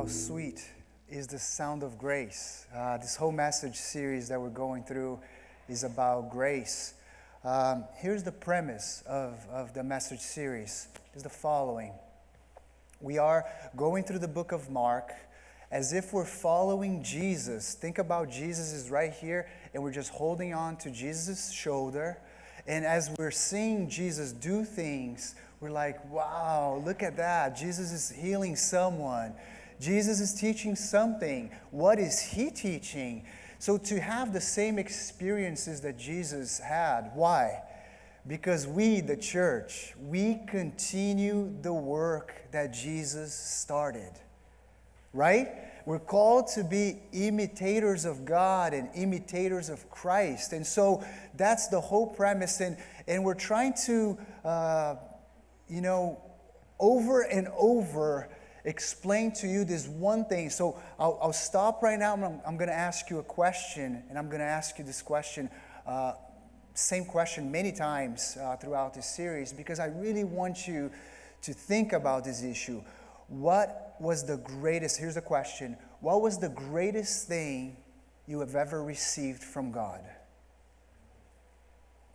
How sweet is the sound of grace. This whole message series that we're going through is about grace. Here's the premise of the message series, is the following. We are going through the book of Mark as if we're following Jesus. Think about Jesus is right here, and we're just holding on to Jesus' shoulder. And as we're seeing Jesus do things, we're like, wow, look at that. Jesus is healing someone. Jesus is teaching something. What is he teaching? So to have the same experiences that Jesus had. Why? Because we, the church, we continue the work that Jesus started. Right? We're called to be imitators of God and imitators of Christ. And so that's the whole premise. And we're trying to, over and over explain to you this one thing. So I'll stop right now. I'm going to ask you a question, and I'm going to ask you this question, same question many times throughout this series, because I really want you to think about this issue. What was the greatest, here's the question, what was the greatest thing you have ever received from God?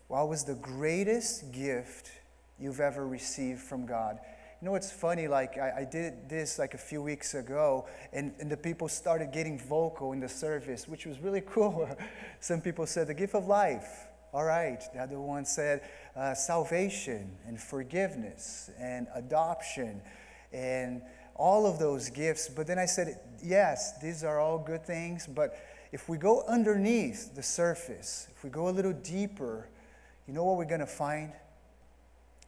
What was the greatest gift you've ever received from God? You know, it's funny, like I did this like a few weeks ago, and the people started getting vocal in the service, which was really cool. Some people said the gift of life. All right. The other one said salvation and forgiveness and adoption and all of those gifts. But then I said, yes, these are all good things, but if we go underneath the surface, if we go a little deeper, you know what we're going to find?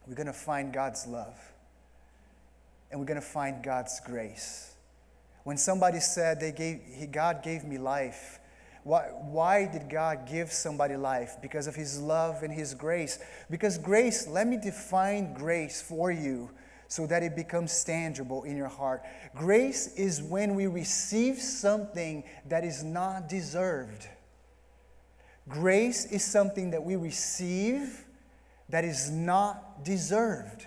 We're going to find God's love. And we're going to find God's grace. When somebody said God gave me life, why did God give somebody life? Because of His love and His grace. Because grace, let me define grace for you so that it becomes tangible in your heart. Grace is when we receive something that is not deserved. Grace is something that we receive that is not deserved.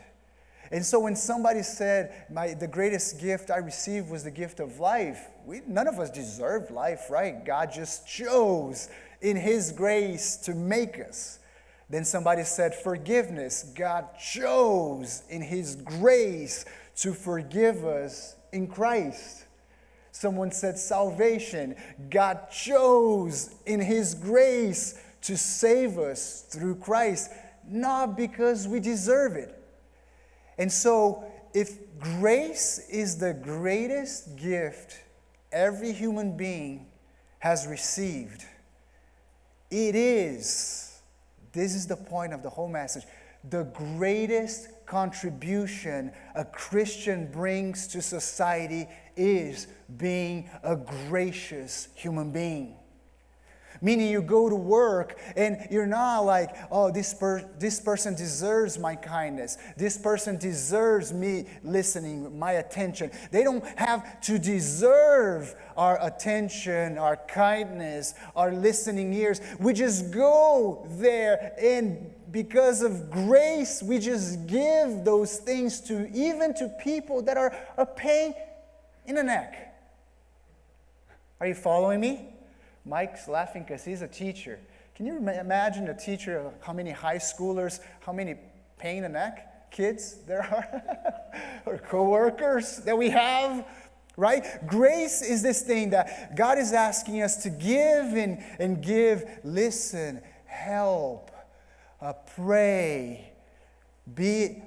And so when somebody said, the greatest gift I received was the gift of life, none of us deserved life, right? God just chose in His grace to make us. Then somebody said forgiveness. God chose in His grace to forgive us in Christ. Someone said salvation. God chose in His grace to save us through Christ, not because we deserve it. And so, if grace is the greatest gift every human being has received, this is the point of the whole message, the greatest contribution a Christian brings to society is being a gracious human being. Meaning you go to work and you're not like, oh, this person deserves my kindness. This person deserves me listening, my attention. They don't have to deserve our attention, our kindness, our listening ears. We just go there, and because of grace, we just give those things even to people that are a pain in the neck. Are you following me? Mike's laughing because he's a teacher. Can you imagine a teacher, how many high schoolers, how many pain in the neck kids there are? Or co-workers that we have, right? Grace is this thing that God is asking us to give and give. Listen, help, pray, be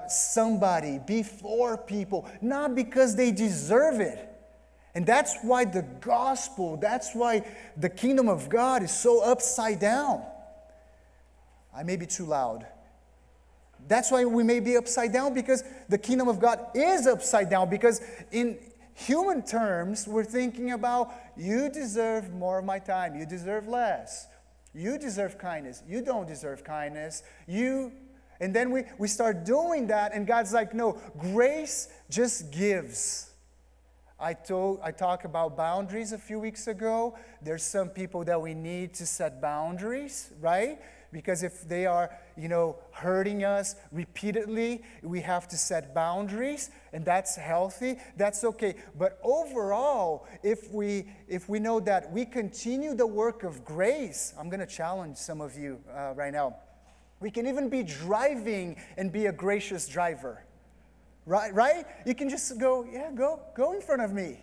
somebody, be for people, not because they deserve it. And that's why the gospel, that's why the kingdom of God is so upside down. I may be too loud. That's why we may be upside down, because the kingdom of God is upside down. Because in human terms, we're thinking about, you deserve more of my time. You deserve less. You deserve kindness. You don't deserve kindness. And then we start doing that, and God's like, no, grace just gives. I talked about boundaries a few weeks ago. There's some people that we need to set boundaries, right? Because if they are, hurting us repeatedly, we have to set boundaries, and that's healthy. That's okay. But overall, if we know that we continue the work of grace, I'm going to challenge some of you right now. We can even be driving and be a gracious driver. Right? You can just go in front of me.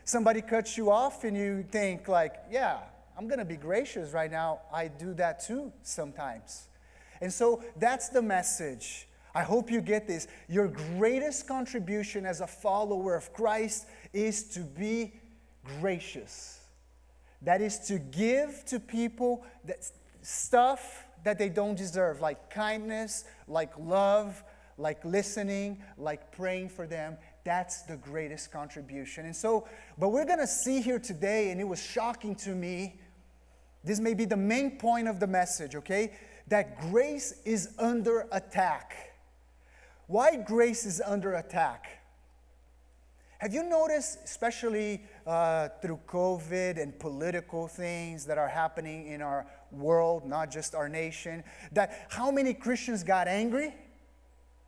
Somebody cuts you off and you think like, yeah, I'm going to be gracious right now. I do that too sometimes. And so that's the message. I hope you get this. Your greatest contribution as a follower of Christ is to be gracious. That is to give to people stuff that they don't deserve, like kindness, like love, like listening, like praying for them. That's the greatest contribution. And so, but we're going to see here today, and it was shocking to me, this may be the main point of the message, okay? That grace is under attack. Why grace is under attack? Have you noticed, especially through COVID and political things that are happening in our world, not just our nation, that how many Christians got angry?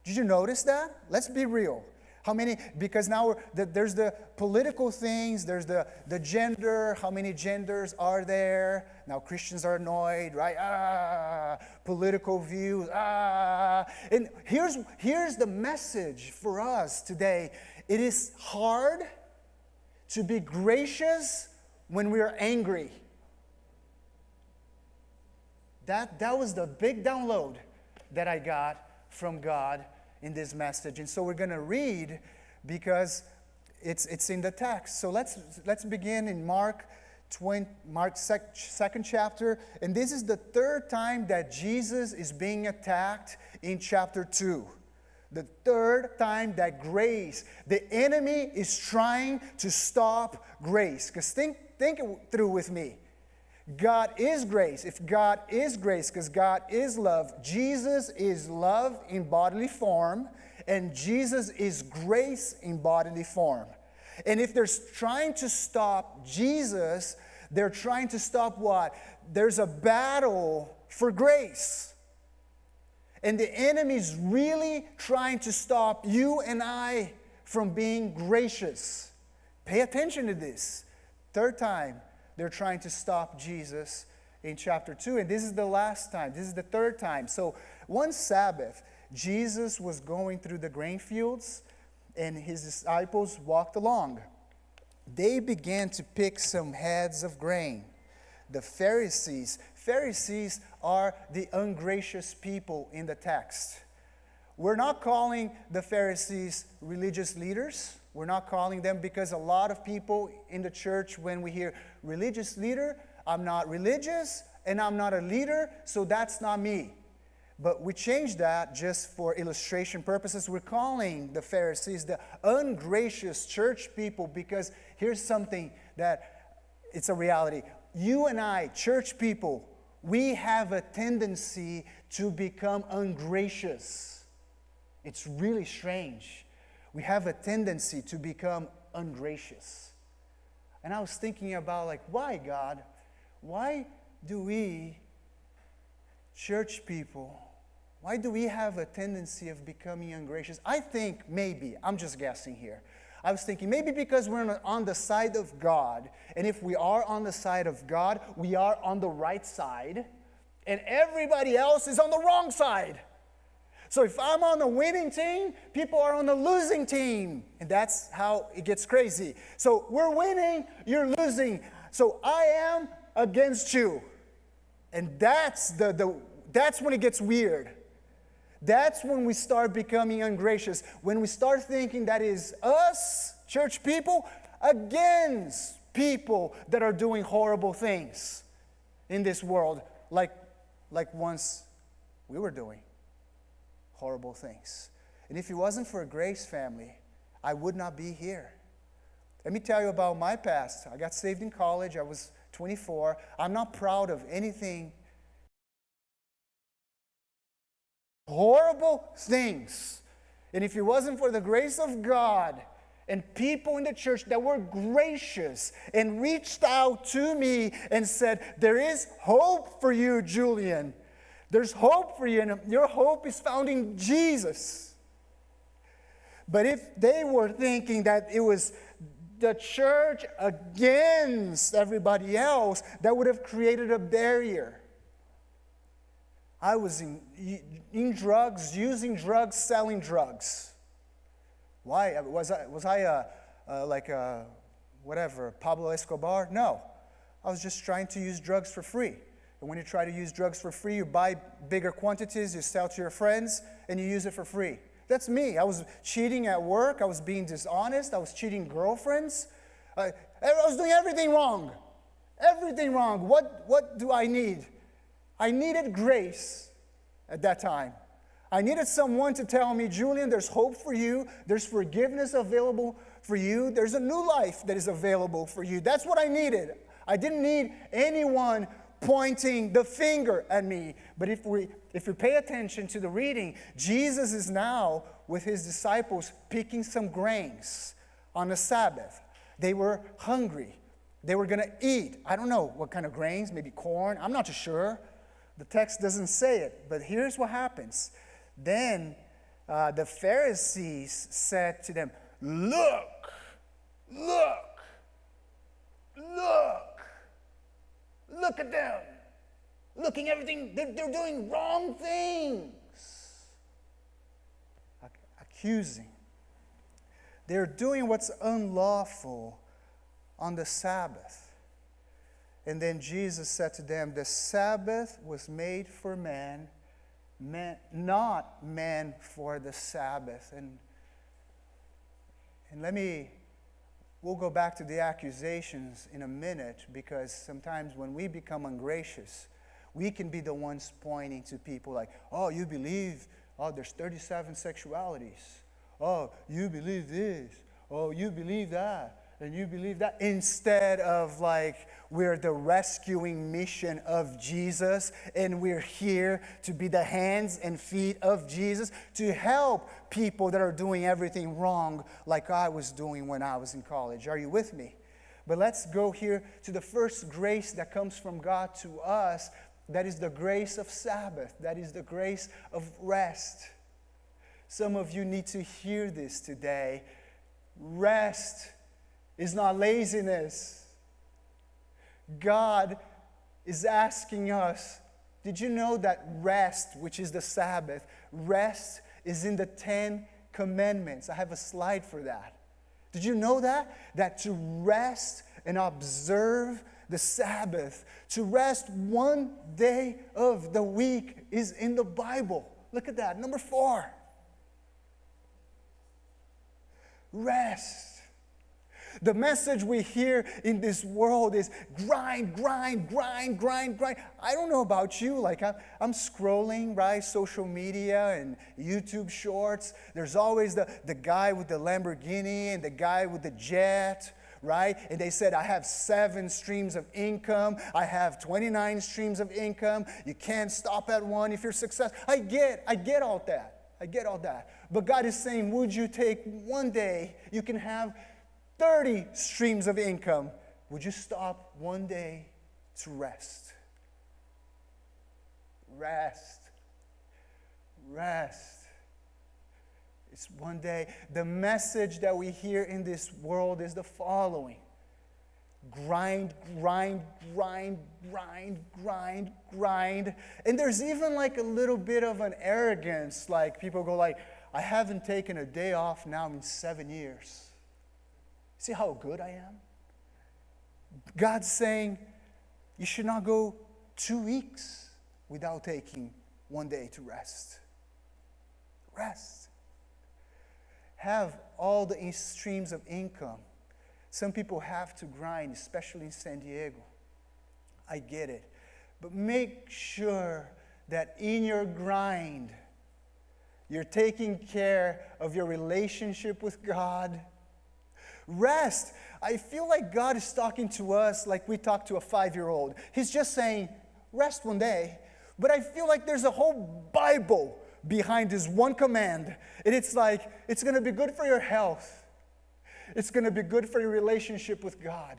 Did you notice that? Let's be real. How many? Because now there's the political things, there's the gender. How many genders are there? Now Christians are annoyed, right? Political views. And here's the message for us today. It is hard to be gracious when we are angry. That was the big download that I got from God in this message. And so we're going to read because it's in the text. So let's begin in Mark's second chapter. And this is the third time that Jesus is being attacked in chapter 2. The third time that grace, the enemy is trying to stop grace. Because think it through with me. God is grace. If God is grace, because God is love, Jesus is love in bodily form, and Jesus is grace in bodily form. And if they're trying to stop Jesus, they're trying to stop what? There's a battle for grace. And the enemy is really trying to stop you and I from being gracious. Pay attention to this. Third time, they're trying to stop Jesus in chapter 2. And this is the last time. This is the third time. So one Sabbath, Jesus was going through the grainfields, and his disciples walked along. They began to pick some heads of grain. The Pharisees are the ungracious people in the text. We're not calling the Pharisees religious leaders. We're not calling them, because a lot of people in the church, when we hear religious leader, I'm not religious and I'm not a leader, so that's not me. But we changed that just for illustration purposes. We're calling the Pharisees the ungracious church people, because here's something that it's a reality. You and I, church people, we have a tendency to become ungracious. It's really strange. We have a tendency to become ungracious. And I was thinking about, why, God? Why do we, church people, why do we have a tendency of becoming ungracious? I think maybe, I'm just guessing here. I was thinking maybe because we're on the side of God. And if we are on the side of God, we are on the right side. And everybody else is on the wrong side. So if I'm on the winning team, people are on the losing team. And that's how it gets crazy. So we're winning, you're losing. So I am against you. And that's when it gets weird. That's when we start becoming ungracious. When we start thinking that is us, church people, against people that are doing horrible things in this world, like once we were doing horrible things. And if it wasn't for a grace, family, I would not be here. Let me tell you about my past. I got saved in college. I was 24. I'm not proud of anything. Horrible things. And if it wasn't for the grace of God and people in the church that were gracious and reached out to me and said, there is hope for you, Julian. There's hope for you, and your hope is found in Jesus. But if they were thinking that it was the church against everybody else, that would have created a barrier. I was in drugs, using drugs, selling drugs. Why? Was I like whatever, Pablo Escobar? No. I was just trying to use drugs for free. And when you try to use drugs for free, you buy bigger quantities, you sell to your friends, and you use it for free. That's me. I was cheating at work. I was being dishonest. I was cheating girlfriends. I was doing everything wrong. Everything wrong. What do I need? I needed grace at that time. I needed someone to tell me, Julian, there's hope for you. There's forgiveness available for you. There's a new life that is available for you. That's what I needed. I didn't need anyone pointing the finger at me. But if we pay attention to the reading, Jesus is now with his disciples picking some grains on the Sabbath. They were hungry. They were going to eat. I don't know what kind of grains, maybe corn. I'm not too sure. The text doesn't say it. But here's what happens. Then the Pharisees said to them, look, look at them. Looking everything, they're doing wrong things. Accusing. They're doing what's unlawful on the Sabbath. And then Jesus said to them, the Sabbath was made for man, not man for the Sabbath. And we'll go back to the accusations in a minute, because sometimes when we become ungracious, we can be the ones pointing to people like, oh, you believe, oh, there's 37 sexualities. Oh, you believe this. Oh, you believe that. And you believe that. Instead of like, we're the rescuing mission of Jesus, and we're here to be the hands and feet of Jesus to help people that are doing everything wrong like I was doing when I was in college. Are you with me? But let's go here to the first grace that comes from God to us. That is the grace of Sabbath. That is the grace of rest. Some of you need to hear this today. Rest is not laziness. God is asking us, did you know that rest, which is the Sabbath, rest is in the 10 Commandments? I have a slide for that. Did you know that? That to rest and observe the Sabbath, to rest one day of the week, is in the Bible. Look at that. Number 4. Rest. The message we hear in this world is grind, grind, grind, grind, grind. I don't know about you, like I'm scrolling, right, social media and YouTube shorts. There's always the guy with the Lamborghini and the guy with the jet, right? And they said, I have 7 streams of income. I have 29 streams of income. You can't stop at one if you're successful. I get all that. I get all that. But God is saying, would you take one day, you can have 30 streams of income. Would you stop one day to rest? Rest. Rest. It's one day. The message that we hear in this world is the following. Grind, grind, grind, grind, grind, grind. And there's even like a little bit of an arrogance. Like people go like, I haven't taken a day off now in 7 years. See how good I am? God's saying, you should not go 2 weeks without taking one day to rest. Rest. Have all the streams of income. Some people have to grind, especially in San Diego. I get it. But make sure that in your grind, you're taking care of your relationship with God. Rest. I feel like God is talking to us like we talk to a 5-year-old. He's just saying, rest one day. But I feel like there's a whole Bible behind this one command. And it's like, it's going to be good for your health. It's going to be good for your relationship with God.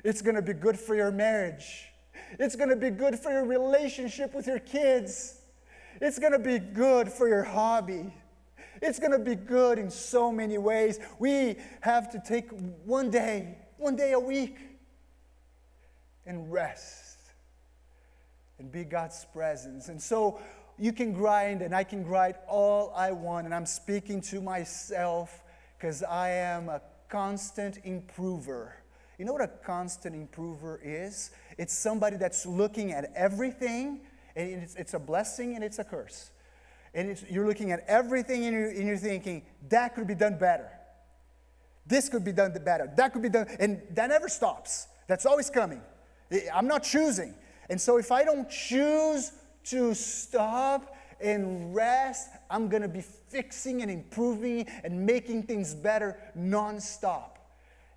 It's going to be good for your marriage. It's going to be good for your relationship with your kids. It's going to be good for your hobby. It's going to be good in so many ways. We have to take one day a week, and rest and be God's presence. And so you can grind and I can grind all I want. And I'm speaking to myself because I am a constant improver. You know what a constant improver is? It's somebody that's looking at everything, and it's a blessing and it's a curse. And you're looking at everything and you're thinking, that could be done better. This could be done better. That could be done. And that never stops. That's always coming. I'm not choosing. And so if I don't choose to stop and rest, I'm going to be fixing and improving and making things better nonstop.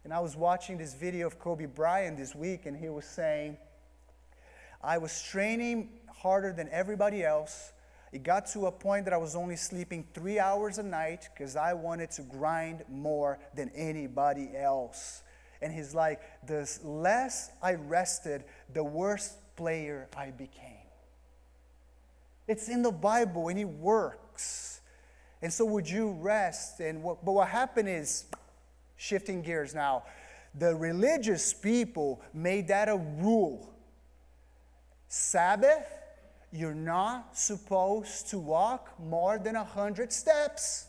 And I was watching this video of Kobe Bryant this week, and he was saying, I was training harder than everybody else. It got to a point that I was only sleeping 3 hours a night because I wanted to grind more than anybody else. And he's like, the less I rested, the worse player I became. It's in the Bible and it works. And so would you rest? But what happened is, shifting gears now, the religious people made that a rule. Sabbath, you're not supposed to walk more than 100 steps.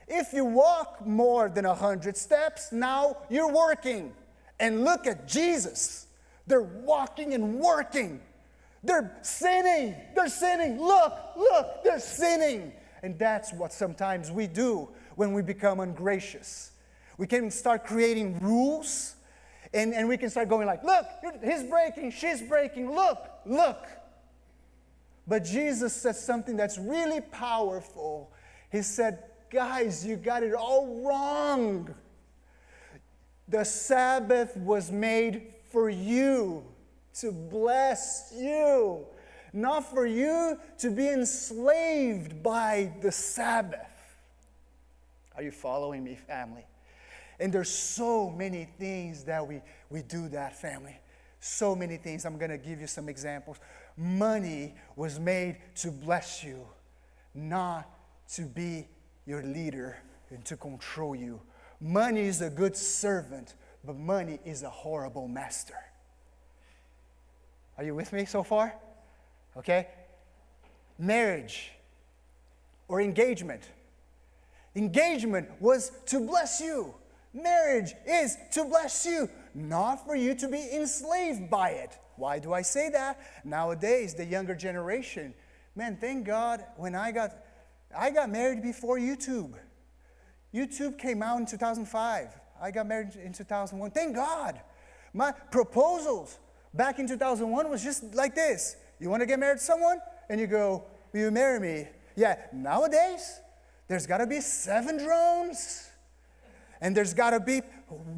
If you walk more than 100 steps, now you're working. And look at Jesus. They're walking and working. They're sinning. They're sinning. Look, they're sinning. And that's what sometimes we do when we become ungracious. We can start creating rules, and we can start going like, look, he's breaking, she's breaking, look. But Jesus said something that's really powerful. He said, guys, you got it all wrong. The Sabbath was made for you, to bless you, not for you to be enslaved by the Sabbath. Are you following me, family? And there's so many things that we do that, family. So many things. I'm going to give you some examples. Money was made to bless you, not to be your leader and to control you. Money is a good servant, but money is a horrible master. Are you with me so far? Okay? Marriage or engagement. Engagement was to bless you. Marriage is to bless you, not for you to be enslaved by it. Why do I say that? Nowadays, the younger generation, man, thank God when I got married before YouTube. YouTube came out in 2005. I got married in 2001. Thank God. My proposals back in 2001 was just like this. You want to get married to someone? And you go, will you marry me? Yeah, nowadays, there's got to be 7 drones. And there's got to be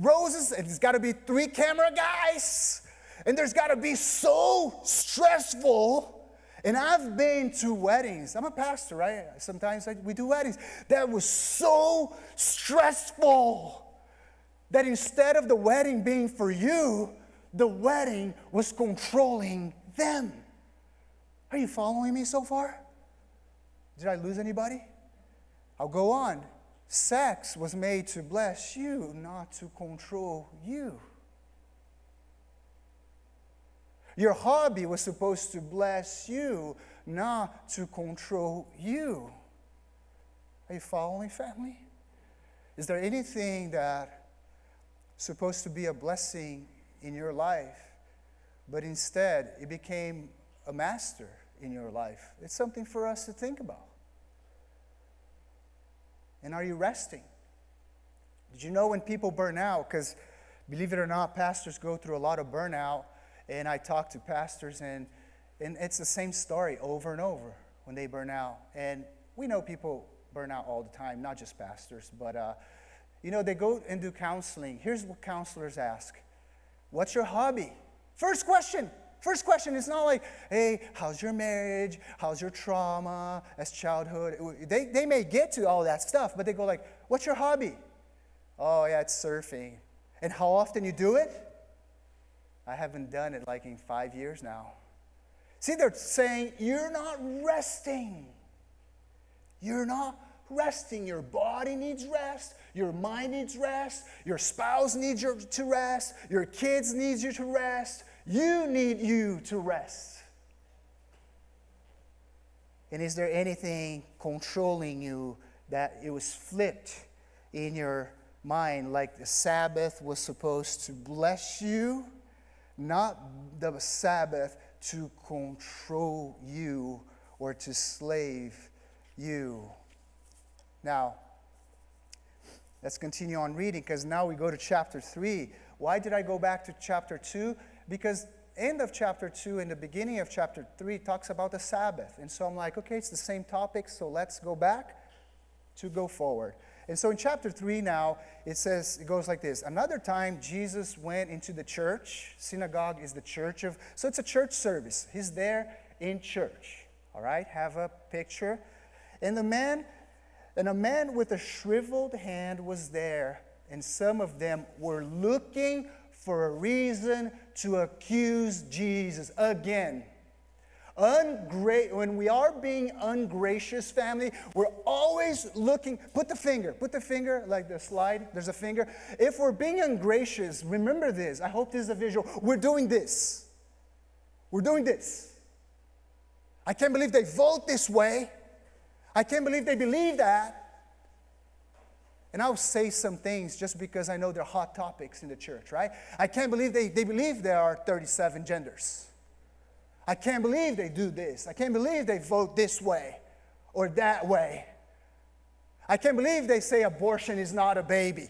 roses, and there's got to be 3 camera guys. And there's got to be so stressful. And I've been to weddings. I'm a pastor, right? Sometimes we do weddings. That was so stressful that instead of the wedding being for you, the wedding was controlling them. Are you following me so far? Did I lose anybody? I'll go on. Sex was made to bless you, not to control you. Your hobby was supposed to bless you, not to control you. Are you following, family? Is there anything that's supposed to be a blessing in your life, but instead it became a master in your life? It's something for us to think about. And are you resting? Did you know when people burn out, because believe it or not, pastors go through a lot of burnout, and I talk to pastors, and it's the same story over and over when they burn out. And we know people burn out all the time, not just pastors, but they go and do counseling. Here's what counselors ask. What's your hobby? First question. It's not like, hey, how's your marriage? How's your trauma as childhood? They may get to all that stuff, but they go like, what's your hobby? Oh, yeah, it's surfing. And how often you do it? I haven't done it like in 5 years now. See, they're saying, you're not resting. You're not resting. Your body needs rest. Your mind needs rest. Your spouse needs you to rest. Your kids need you to rest. You need you to rest. And is there anything controlling you that it was flipped in your mind, like the Sabbath was supposed to bless you, not the Sabbath to control you or to slave you? Now, let's continue on reading, because now we go to chapter 3. Why did I go back to chapter 2? Because end of chapter 2 and the beginning of chapter 3 talks about the Sabbath. And so I'm like, okay, it's the same topic, so let's go back to go forward. And so in chapter 3 now, it goes like this. Another time, Jesus went into the church. Synagogue is the church of, so it's a church service. He's there in church. All right, have a picture. And a man with a shriveled hand was there, and some of them were looking for a reason to accuse Jesus again. When we are being ungracious, family, we're always looking. Put the finger, like the slide, there's a finger. If we're being ungracious, remember this. I hope this is a visual. We're doing this. We're doing this. I can't believe they vote this way. I can't believe they believe that. And I'll say some things just because I know they're hot topics in the church, right? I can't believe they believe there are 37 genders. I can't believe they do this. I can't believe they vote this way or that way. I can't believe they say abortion is not a baby.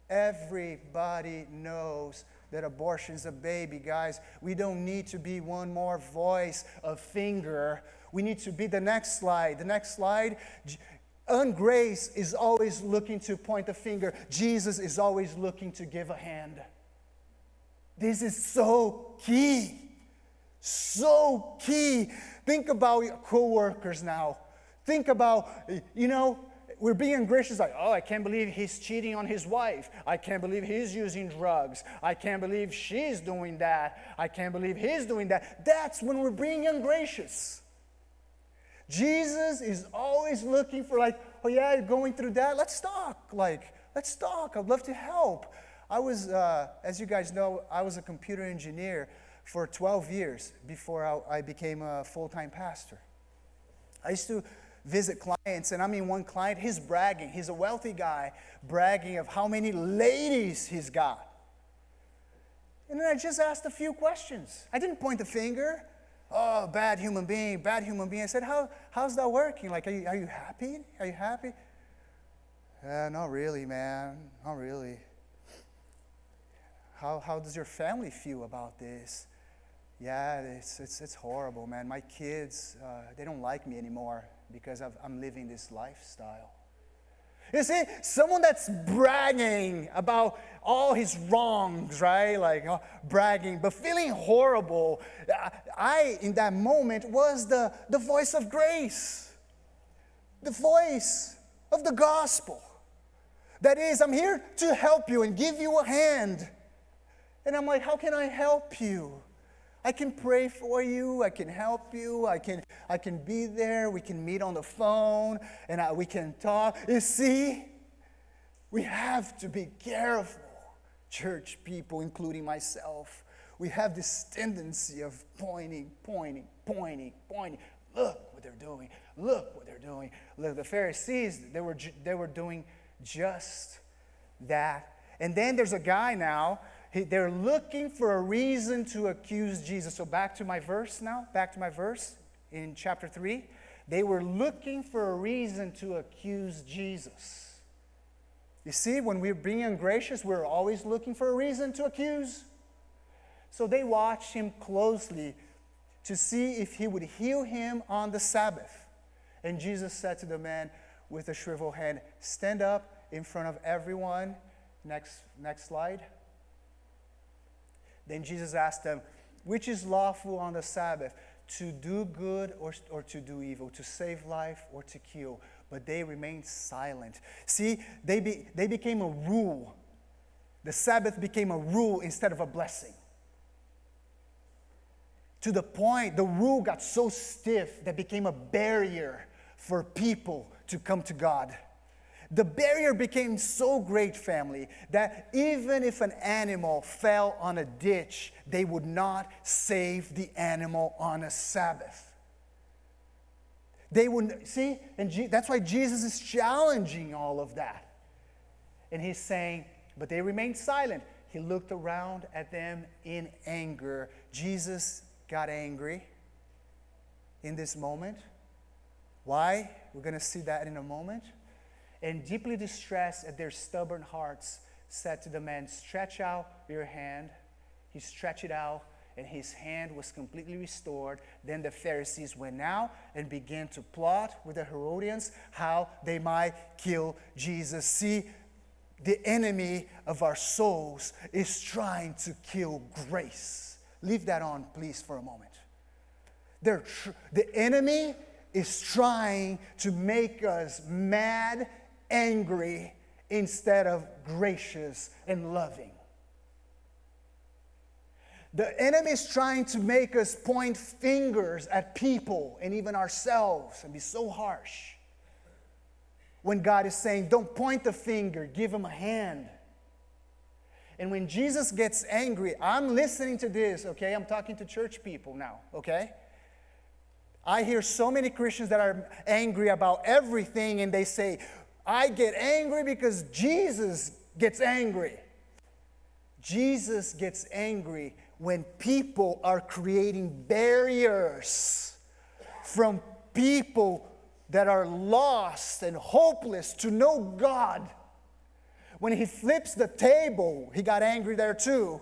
Everybody knows that abortion is a baby, guys. We don't need to be one more voice, a finger. We need to be the next slide. The next slide. Ungrace is always looking to point a finger. Jesus is always looking to give a hand. This is so key. So key. Think about your co-workers now. Think about, we're being gracious, like, oh, I can't believe he's cheating on his wife. I can't believe he's using drugs. I can't believe she's doing that. I can't believe he's doing that. That's when we're being ungracious. Jesus is always looking for, like, oh yeah, you're going through that? Let's talk. Let's talk. I'd love to help. I was, as you guys know, I was a computer engineer for 12 years before I became a full-time pastor. I used to visit clients, and I mean one client, he's bragging. He's a wealthy guy, bragging of how many ladies he's got. And then I just asked a few questions. I didn't point the finger. Oh, bad human being. I said, how's that working? Like, are you happy? Are you happy? Not really, man. Not really. How does your family feel about this? Yeah, it's horrible, man. My kids, they don't like me anymore because I'm living this lifestyle. You see, someone that's bragging about all his wrongs, right? Like bragging, but feeling horrible. I, in that moment, was the voice of grace. The voice of the gospel. That is, I'm here to help you and give you a hand. And I'm like, how can I help you? I can pray for you. I can help you. I can be there. We can meet on the phone, and we can talk. You see, we have to be careful, church people, including myself. We have this tendency of pointing. Look what they're doing. Look what they're doing. Look, the Pharisees, they were doing just that. And then there's a guy now. They're looking for a reason to accuse Jesus. So back to my verse in chapter 3. They were looking for a reason to accuse Jesus. You see, when we're being ungracious, we're always looking for a reason to accuse. So they watched him closely to see if he would heal him on the Sabbath. And Jesus said to the man with a shriveled hand, stand up in front of everyone. Next slide. Then Jesus asked them, which is lawful on the Sabbath, to do good or to do evil, to save life or to kill? but they remained silent. See, they became a rule. The Sabbath became a rule instead of a blessing. To the point, the rule got so stiff that it became a barrier for people to come to God. The barrier became so great, family, that even if an animal fell on a ditch, they would not save the animal on a Sabbath. They wouldn't, see, and that's why Jesus is challenging all of that. And he's saying, but they remained silent. He looked around at them in anger. Jesus got angry in this moment. Why? We're going to see that in a moment. And deeply distressed at their stubborn hearts, said to the man, stretch out your hand. He stretched it out, and his hand was completely restored. Then the Pharisees went out and began to plot with the Herodians how they might kill Jesus. See, the enemy of our souls is trying to kill grace. Leave that on, please, for a moment. The enemy is trying to make us mad, angry, instead of gracious and loving. The enemy is trying to make us point fingers at people and even ourselves and be so harsh. When God is saying, don't point the finger, give him a hand. And when Jesus gets angry, I'm listening to this, okay? I'm talking to church people now, okay? I hear so many Christians that are angry about everything, and they say, I get angry because Jesus gets angry. Jesus gets angry when people are creating barriers from people that are lost and hopeless to know God. When he flips the table, he got angry there too.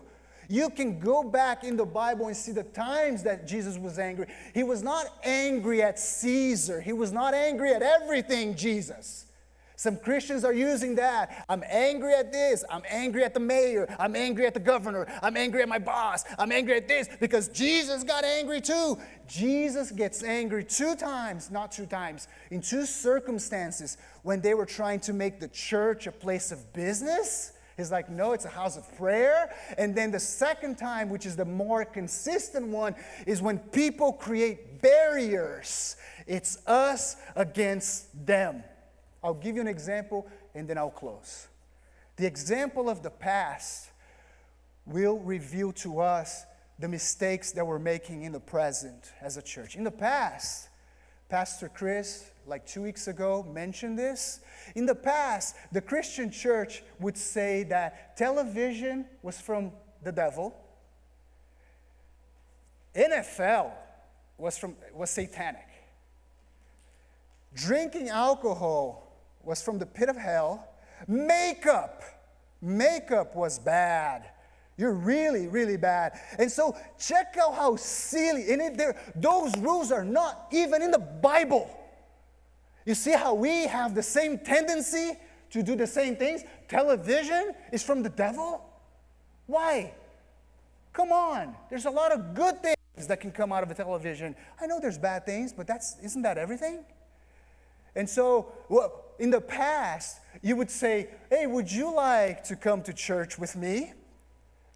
You can go back in the Bible and see the times that Jesus was angry. He was not angry at Caesar. He was not angry at everything, Jesus. Some Christians are using that. I'm angry at this. I'm angry at the mayor. I'm angry at the governor. I'm angry at my boss. I'm angry at this because Jesus got angry too. Jesus gets angry 2 times, not 2 times, in 2 circumstances when they were trying to make the church a place of business. He's like, no, it's a house of prayer. And then the second time, which is the more consistent one, is when people create barriers. It's us against them. I'll give you an example, and then I'll close. The example of the past will reveal to us the mistakes that we're making in the present as a church. In the past, Pastor Chris, like 2 weeks ago, mentioned this. In the past, the Christian church would say that television was from the devil, NFL was satanic, drinking alcohol was from the pit of hell. Makeup was bad. You're really, really bad. And so check out how silly. And those rules are not even in the Bible. You see how we have the same tendency to do the same things? Television is from the devil? Why? Come on. There's a lot of good things that can come out of a television. I know there's bad things, but isn't that everything? And so, in the past, you would say, hey, would you like to come to church with me?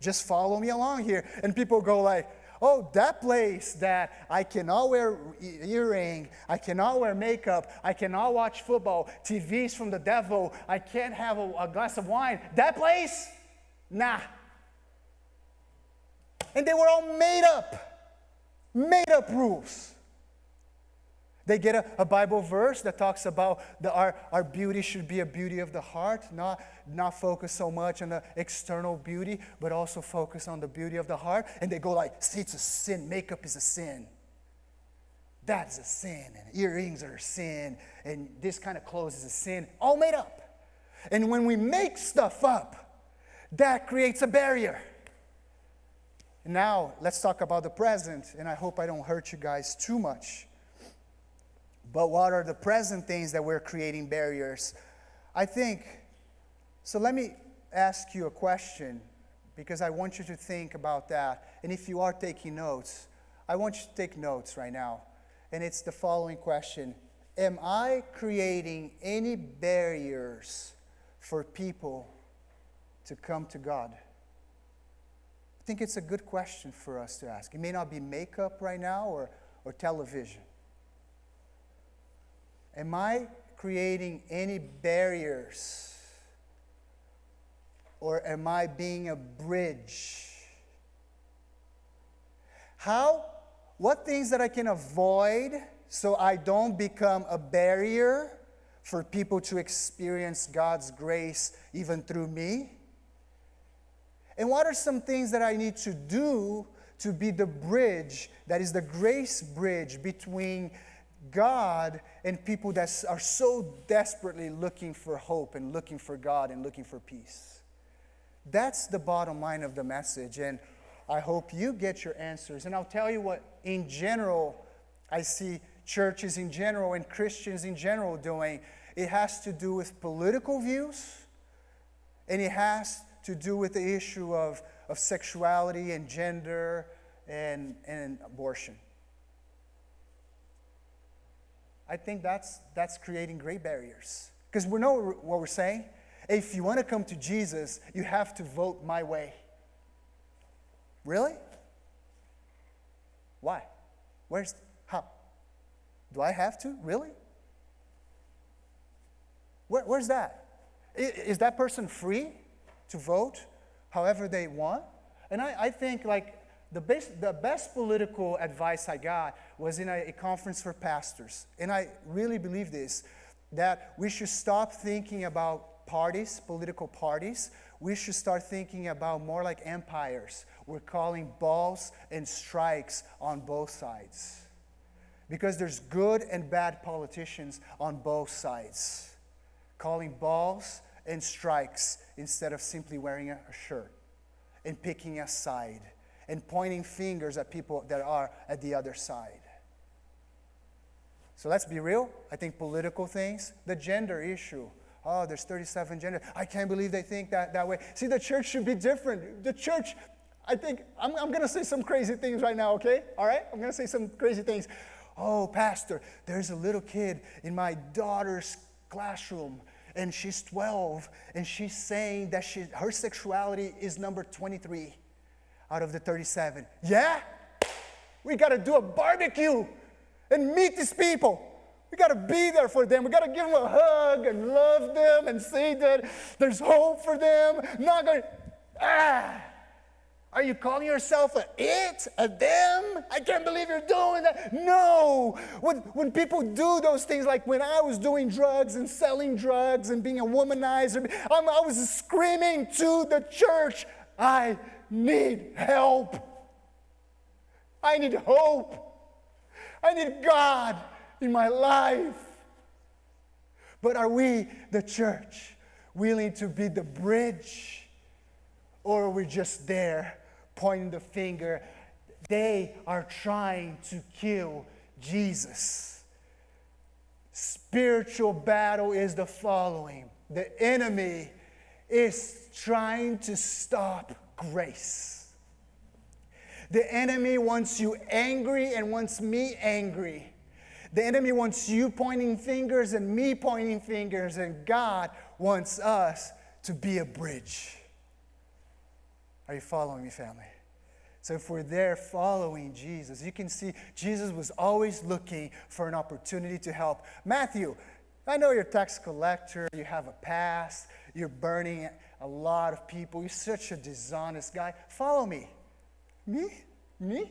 Just follow me along here. And people go like, oh, that place that I cannot wear earring, I cannot wear makeup, I cannot watch football, TV's from the devil, I can't have a glass of wine. That place? Nah. And they were all made up rules. They get a Bible verse that talks about our beauty should be a beauty of the heart, not focus so much on the external beauty, but also focus on the beauty of the heart. And they go like, see, it's a sin. Makeup is a sin. That's a sin. And earrings are a sin. And this kind of clothes is a sin. All made up. And when we make stuff up, that creates a barrier. Now, let's talk about the present. And I hope I don't hurt you guys too much. But what are the present things that we're creating barriers? I think, so let me ask you a question, because I want you to think about that. And if you are taking notes, I want you to take notes right now. And it's the following question. Am I creating any barriers for people to come to God? I think it's a good question for us to ask. It may not be makeup right now or television. Am I creating any barriers? Or am I being a bridge? What things that I can avoid so I don't become a barrier for people to experience God's grace even through me? And what are some things that I need to do to be the bridge, that is the grace bridge between God and people that are so desperately looking for hope and looking for God and looking for peace? That's the bottom line of the message, and I hope you get your answers. And I'll tell you what, in general, I see churches in general and Christians in general doing. It has to do with political views, and it has to do with the issue of sexuality and gender and abortion. I think that's creating great barriers. Because we know what we're saying. If you want to come to Jesus, you have to vote my way. Really? Why? How? Do I have to? Really? Where's that? Is that person free to vote however they want? And I think like the best political advice I got was in a conference for pastors. And I really believe this, that we should stop thinking about parties, political parties. We should start thinking about more like empires. We're calling balls and strikes on both sides. Because there's good and bad politicians on both sides. Calling balls and strikes instead of simply wearing a shirt and picking a side and pointing fingers at people that are at the other side. So let's be real. I think political things, the gender issue. Oh, there's 37 genders. I can't believe they think that way. See, the church should be different. The church, I think, I'm going to say some crazy things right now, okay? All right? I'm going to say some crazy things. Oh, pastor, there's a little kid in my daughter's classroom, and she's 12, and she's saying that her sexuality is number 23 out of the 37. Yeah? We got to do a barbecue and meet these people. We got to be there for them. We got to give them a hug and love them and say that there's hope for them. Not going, are you calling yourself a it, a them? I can't believe you're doing that. No. When people do those things, like when I was doing drugs and selling drugs and being a womanizer, I was screaming to the church, I need help. I need hope. I need God in my life. But are we, the church, willing to be the bridge? Or are we just there pointing the finger? They are trying to kill Jesus. Spiritual battle is the following. The enemy is trying to stop grace. The enemy wants you angry and wants me angry. The enemy wants you pointing fingers and me pointing fingers, and God wants us to be a bridge. Are you following me, family? So if we're there following Jesus, you can see Jesus was always looking for an opportunity to help. Matthew, I know you're a tax collector, you have a past, you're burning a lot of people, you're such a dishonest guy. Follow me. Me,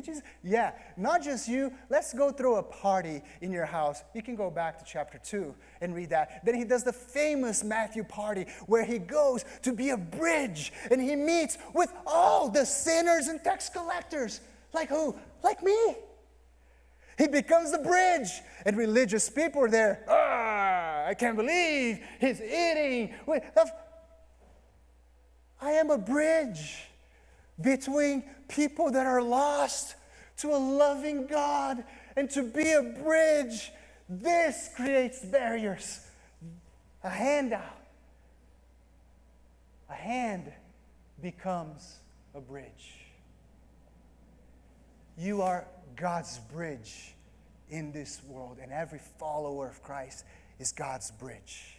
Jesus? Yeah, not just you. Let's go throw a party in your house. You can go back to chapter 2 and read that. Then he does the famous Matthew party where he goes to be a bridge and he meets with all the sinners and tax collectors. Like who? Like me. He becomes the bridge, and religious people are there. I can't believe he's eating. I am a bridge between people that are lost to a loving God, and to be a bridge, this creates barriers. A handout. A hand becomes a bridge. You are God's bridge in this world, and every follower of Christ is God's bridge.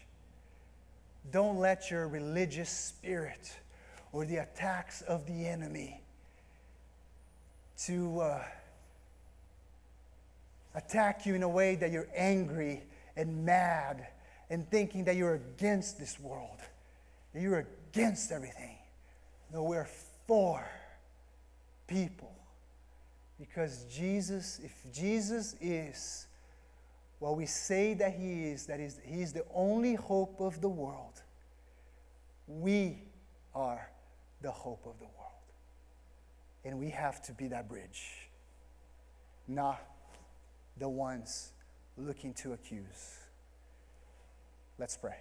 Don't let your religious spirit or the attacks of the enemy to attack you in a way that you're angry and mad and thinking that you're against this world, that you're against everything. No, we're for people. Because Jesus, if Jesus is what we say that He is, He is the only hope of the world, we are the hope of the world. And we have to be that bridge, not the ones looking to accuse. Let's pray.